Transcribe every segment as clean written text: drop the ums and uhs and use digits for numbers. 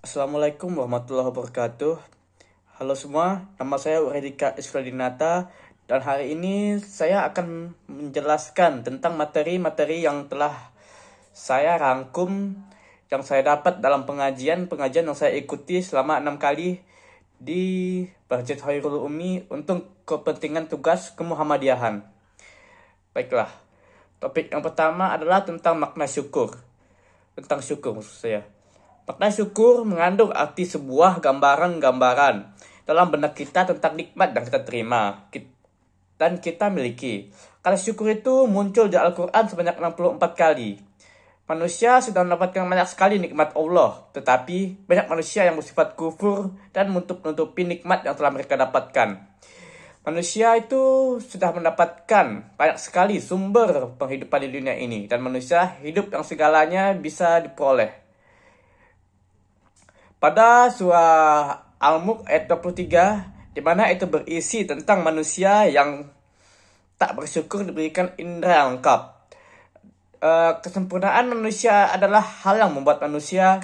Assalamualaikum warahmatullahi wabarakatuh. Halo semua, nama saya Uredika Isfradinata dan hari ini saya akan menjelaskan tentang materi-materi yang telah saya rangkum yang saya dapat dalam pengajian yang saya ikuti selama 6 kali di Masjid Khairul Ummi untuk kepentingan tugas kemuhammadiyahan. Baiklah, topik yang pertama adalah tentang makna syukur. Tentang syukur maksud saya. Makna syukur mengandung arti sebuah gambaran-gambaran dalam benak kita tentang nikmat yang kita terima dan kita miliki. Kata syukur itu muncul di Al-Quran sebanyak 64 kali. Manusia sudah mendapatkan banyak sekali nikmat Allah, tetapi banyak manusia yang bersifat kufur dan menutup-nutupi nikmat yang telah mereka dapatkan. Manusia itu sudah mendapatkan banyak sekali sumber penghidupan di dunia ini, dan manusia hidup yang segalanya bisa diperoleh. Pada surah Al-Mulk ayat 23, di mana itu berisi tentang manusia yang tak bersyukur diberikan indera yang lengkap. Kesempurnaan manusia adalah hal yang membuat manusia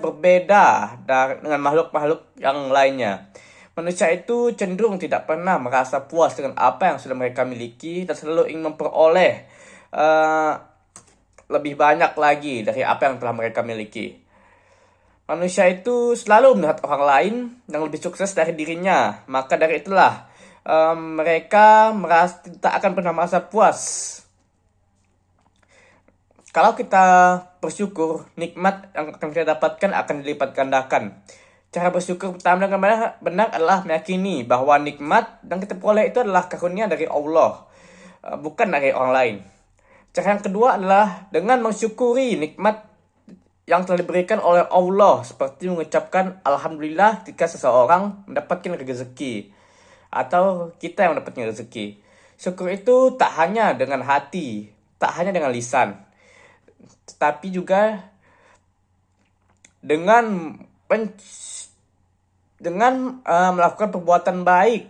berbeda dengan makhluk-makhluk yang lainnya. Manusia itu cenderung tidak pernah merasa puas dengan apa yang sudah mereka miliki dan selalu ingin memperoleh lebih banyak lagi dari apa yang telah mereka miliki. Manusia itu selalu melihat orang lain yang lebih sukses dari dirinya. Maka dari itulah mereka tak akan pernah merasa puas. Kalau kita bersyukur, nikmat yang akan kita dapatkan akan dilipat gandakan. Cara bersyukur pertama dengan benar adalah meyakini bahwa nikmat yang kita peroleh itu adalah karunia dari Allah, bukan dari orang lain. Cara yang kedua adalah dengan mensyukuri nikmat yang telah diberikan oleh Allah, seperti mengucapkan Alhamdulillah ketika seseorang mendapatkan rezeki atau kita yang mendapatkan rezeki. Syukur itu tak hanya dengan hati, tak hanya dengan lisan, tetapi juga dengan melakukan perbuatan baik,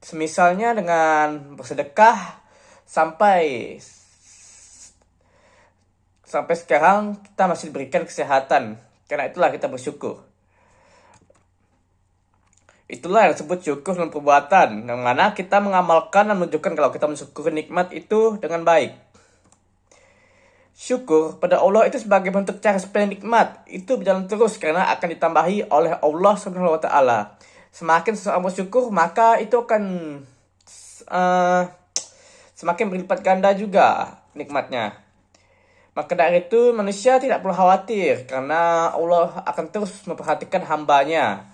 semisalnya dengan bersedekah. Sampai sekarang kita masih diberikan kesehatan, karena itulah kita bersyukur. Itulah yang disebut syukur dalam perbuatan, yang mana kita mengamalkan dan menunjukkan kalau kita mensyukuri nikmat itu dengan baik. Syukur pada Allah itu sebagai bentuk cara supaya nikmat itu berjalan terus karena akan ditambahi oleh Allah Subhanahu wa taala. Semakin seseorang bersyukur, maka itu akan semakin berlipat ganda juga nikmatnya. Maka dari itu manusia tidak perlu khawatir karena Allah akan terus memperhatikan hambanya.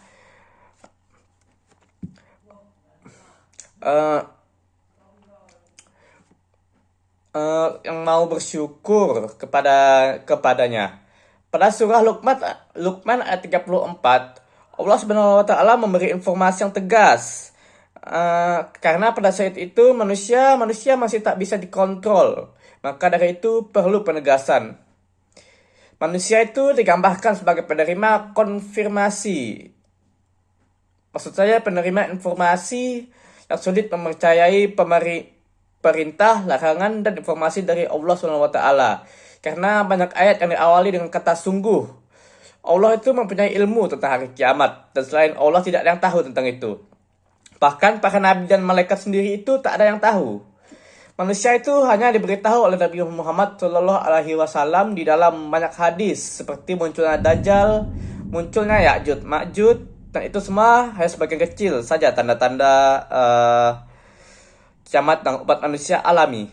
Yang mau bersyukur kepadanya. Pada surah Luqman ayat 34, Allah Subhanahu wa taala memberi informasi yang tegas. Karena pada saat itu manusia masih tak bisa dikontrol. Maka dari itu perlu penegasan. Manusia itu digambarkan sebagai penerima konfirmasi. Maksud saya penerima informasi yang sulit mempercayai perintah, larangan, dan informasi dari Allah SWT. Karena banyak ayat yang diawali dengan kata sungguh. Allah itu mempunyai ilmu tentang hari kiamat, dan selain Allah tidak ada yang tahu tentang itu. Bahkan para nabi dan malaikat sendiri itu tak ada yang tahu. Manusia itu hanya diberitahu oleh Nabi Muhammad SAW di dalam banyak hadis, seperti munculnya Dajjal, munculnya Ya'jud Ma'jud, dan itu semua hanya sebagian kecil saja tanda-tanda kiamat yang umat manusia alami.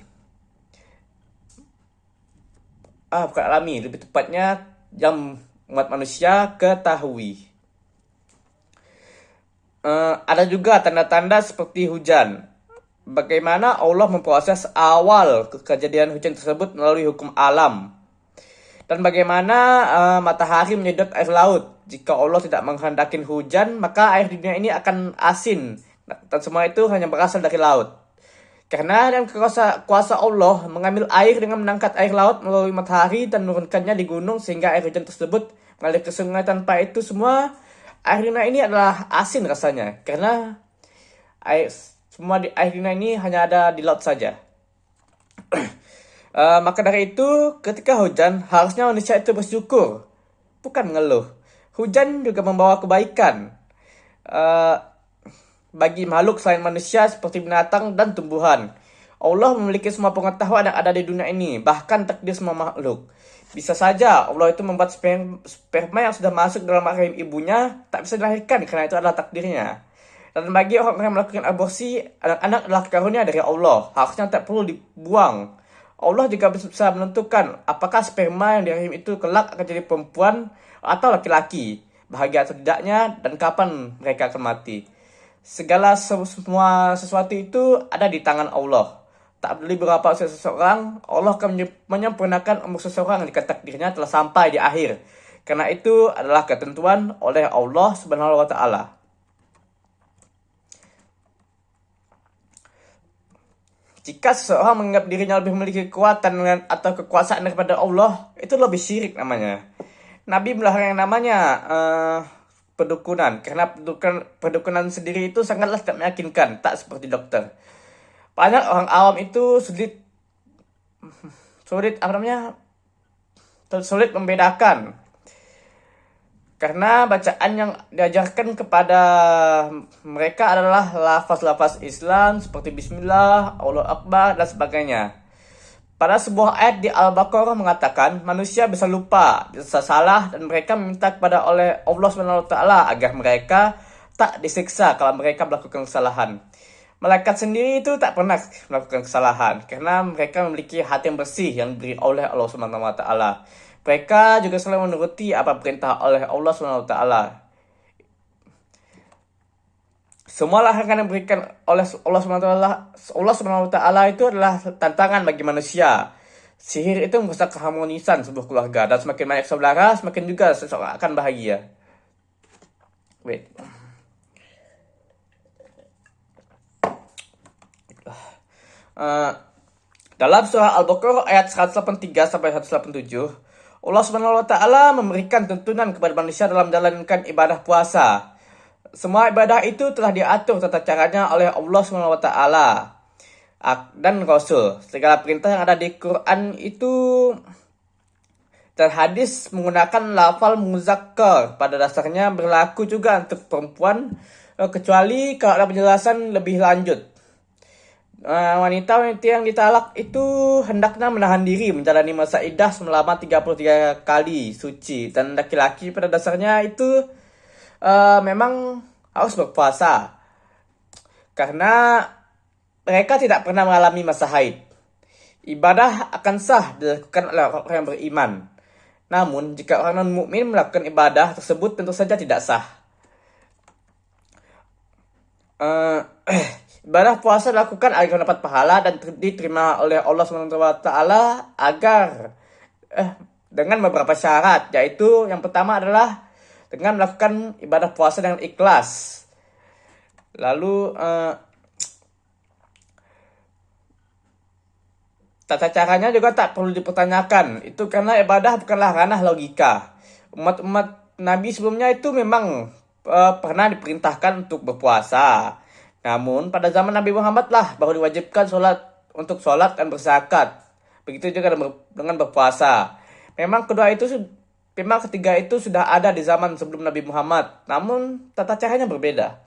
Bukan alami, lebih tepatnya yang umat manusia ketahui. Ada juga tanda-tanda seperti hujan. Bagaimana Allah memproses awal kejadian hujan tersebut melalui hukum alam. Dan bagaimana matahari menyedot air laut. Jika Allah tidak menghendaki hujan, maka air di dunia ini akan asin. Dan semua itu hanya berasal dari laut. Karena dengan kuasa Allah mengambil air dengan menangkap air laut melalui matahari dan menurunkannya di gunung sehingga air hujan tersebut mengalir ke sungai. Tanpa itu semua air dunia ini adalah asin rasanya. Karena air dunia ini hanya ada di laut saja. Maka dari itu, ketika hujan, harusnya manusia itu bersyukur, bukan mengeluh. Hujan juga membawa kebaikan eh, bagi makhluk selain manusia seperti binatang dan tumbuhan. Allah memiliki semua pengetahuan yang ada di dunia ini, bahkan takdir semua makhluk. Bisa saja Allah itu membuat sperma yang sudah masuk dalam rahim ibunya tak bisa dilahirkan karena itu adalah takdirnya. Dan bagi orang yang melakukan aborsi, anak-anak adalah karunia dari Allah. Harusnya tak perlu dibuang. Allah juga bisa menentukan apakah sperma yang di rahim itu kelak akan jadi perempuan atau laki-laki, bahagia atau tidaknya, dan kapan mereka akan mati. Semua sesuatu itu ada di tangan Allah. Tak peduli berapa usia seseorang, Allah akan menyempurnakan umur seseorang jika takdirnya telah sampai di akhir. Karena itu adalah ketentuan oleh Allah Subhanahu wa taala. Jika seseorang menganggap dirinya lebih memiliki kekuatan atau kekuasaan daripada Allah, itu lebih syirik namanya. Nabi melarang yang namanya perdukunan, karena perdukunan sendiri itu sangatlah tidak meyakinkan, tak seperti dokter. Banyak orang awam itu sulit membedakan, karena bacaan yang diajarkan kepada mereka adalah lafaz-lafaz Islam seperti Bismillah, Allahu Akbar, dan sebagainya. Pada sebuah ayat di Al-Baqarah mengatakan, manusia bisa lupa, bisa salah, dan mereka meminta kepada oleh Allah SWT agar mereka tak disiksa kalau mereka melakukan kesalahan. Malaikat sendiri itu tak pernah melakukan kesalahan, karena mereka memiliki hati yang bersih yang diberi oleh Allah SWT. Mereka juga selalu menuruti apa perintah oleh Allah SWT. Semua larangan yang diberikan oleh Allah SWT itu adalah tantangan bagi manusia. Sihir itu merusak keharmonisan sebuah keluarga, dan semakin banyak saudara, semakin juga seseorang akan bahagia. Wait. Dalam surah Al-Baqarah ayat 183 sampai 187, Allah Subhanahu wa taala memberikan tuntunan kepada manusia dalam menjalankan ibadah puasa. Semua ibadah itu telah diatur tata caranya oleh Allah Subhanahu wa taala dan Rasul. Segala perintah yang ada di Quran itu dan hadis menggunakan lafal muzakkar pada dasarnya berlaku juga untuk perempuan, kecuali kalau ada penjelasan lebih lanjut. Wanita yang ditalak itu hendaknya menahan diri menjalani masa iddah selama 33 kali suci, dan laki-laki pada dasarnya itu memang harus berpuasa karena mereka tidak pernah mengalami masa haid. Ibadah akan sah dilakukan oleh orang yang beriman. Namun jika orang non-mukmin melakukan ibadah tersebut tentu saja tidak sah. Ibadah puasa dilakukan agar mendapat pahala dan diterima oleh Allah SWT agar dengan beberapa syarat, yaitu yang pertama adalah dengan melakukan ibadah puasa dengan ikhlas. Lalu tata caranya juga tak perlu dipertanyakan, itu karena ibadah bukanlah ranah logika. Umat Nabi sebelumnya itu memang pernah diperintahkan untuk berpuasa. Namun pada zaman Nabi Muhammad lah baru diwajibkan untuk sholat dan berzakat. Begitu juga dengan berpuasa. Memang ketiga itu sudah ada di zaman sebelum Nabi Muhammad. Namun tata caranya berbeda.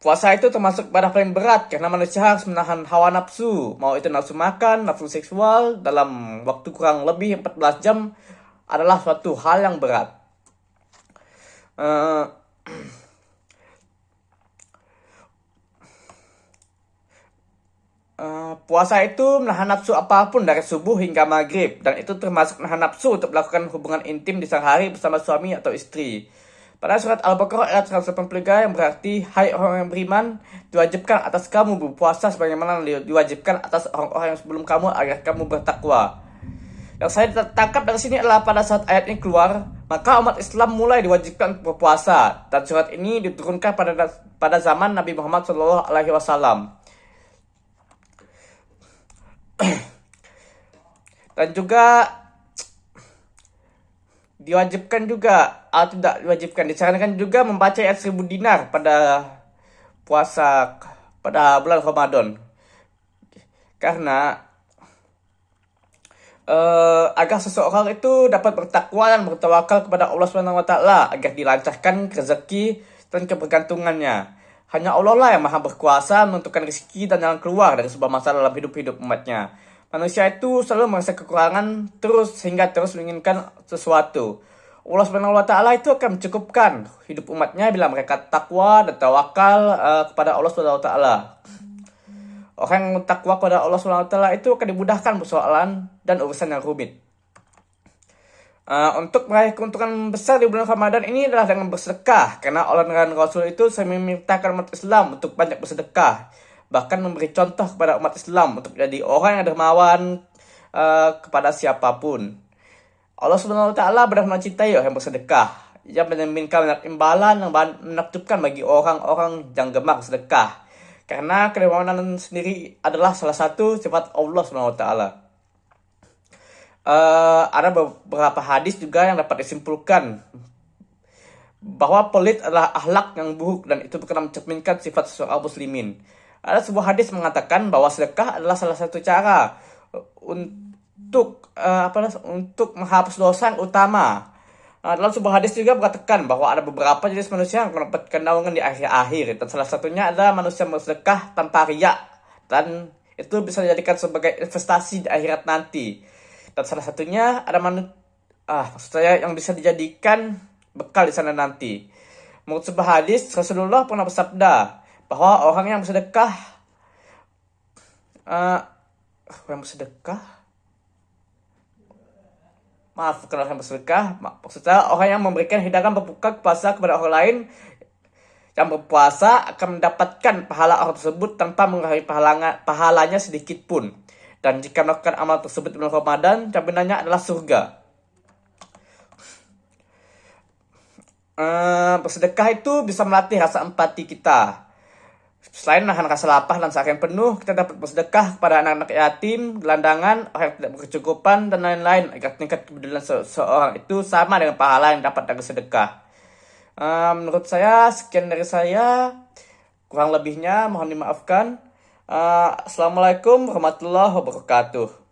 Puasa itu termasuk ibadah paling berat karena manusia harus menahan hawa nafsu. Mau itu nafsu makan, nafsu seksual dalam waktu kurang lebih 14 jam adalah suatu hal yang berat. Puasa itu menahan nafsu apapun dari subuh hingga maghrib, dan itu termasuk menahan nafsu untuk melakukan hubungan intim di siang hari bersama suami atau istri. Pada surat Al-Baqarah ayat 183 yang berarti, hai orang yang beriman, diwajibkan atas kamu berpuasa sebagaimana diwajibkan atas orang-orang yang sebelum kamu agar kamu bertakwa. Yang saya tangkap dari sini adalah pada saat ayat ini keluar, maka umat Islam mulai diwajibkan berpuasa, dan surat ini diturunkan pada zaman Nabi Muhammad SAW. Dan juga diwajibkan juga atau tidak diwajibkan, disarankan juga membaca ayat 1000 dinar pada puasa pada bulan Ramadan. Karena agar seseorang itu dapat bertakwa dan bertawakal kepada Allah Subhanahu wa taala agar dilancarkan rezeki dan kebergantungannya. Hanya Allah lah yang Maha berkuasa menentukan rezeki dan jalan keluar dari sebuah masalah dalam hidup umatnya. Manusia itu selalu merasa kekurangan terus sehingga terus menginginkan sesuatu. Allah Subhanahu wa taala itu akan mencukupkan hidup umatnya bila mereka takwa dan tawakal kepada Allah Subhanahu wa taala. Orang yang takwa kepada Allah Subhanahu wa taala itu akan dimudahkan persoalan dan urusan yang rumit. Untuk meraih keuntungan besar di bulan Ramadan ini adalah dengan bersedekah. Karena Allah dan Rasul itu saya memerintahkan umat Islam untuk banyak bersedekah. Bahkan memberi contoh kepada umat Islam untuk menjadi orang yang dermawan kepada siapapun. Allah Subhanahu wa taala benar-benar mencintai orang yang bersedekah. Ia menjaminkan banyak imbalan yang menakjubkan bagi orang-orang yang gemar bersedekah. Karena kedermawanan sendiri adalah salah satu sifat Allah Subhanahu wa taala. Ada beberapa hadis juga yang dapat disimpulkan bahwa pelit adalah akhlak yang buruk dan itu bukan mencerminkan sifat seorang muslimin. Ada sebuah hadis mengatakan bahwa sedekah adalah salah satu cara untuk menghapus dosa yang utama. Dalam sebuah hadis juga mengatakan bahwa ada beberapa jenis manusia yang mendapatkan naungan di akhir-akhir, dan salah satunya adalah manusia yang bersedekah tanpa riya, dan itu bisa dijadikan sebagai investasi di akhirat nanti. Dan salah satunya ada maksud saya yang bisa dijadikan bekal di sana nanti. Menurut sebuah hadis, Rasulullah pernah bersabda bahwa orang yang bersedekah bukan orang yang bersedekah, maksud saya orang yang memberikan hidangan berbuka puasa kepada orang lain yang berpuasa akan mendapatkan pahala orang tersebut tanpa mengurangi pahalanya sedikit pun. Dan jika melakukan amal tersebut di bulan Ramadan, jaminannya adalah surga. Bersedekah itu bisa melatih rasa empati kita. Selain menahan rasa lapar dan sakit penuh, kita dapat bersedekah kepada anak-anak yatim, gelandangan, orang yang tidak berkecukupan, dan lain-lain agar tingkat kepedulian seseorang itu sama dengan pahala yang dapat dari sedekah. Menurut saya, sekian dari saya. Kurang lebihnya mohon dimaafkan. Assalamualaikum warahmatullahi wabarakatuh.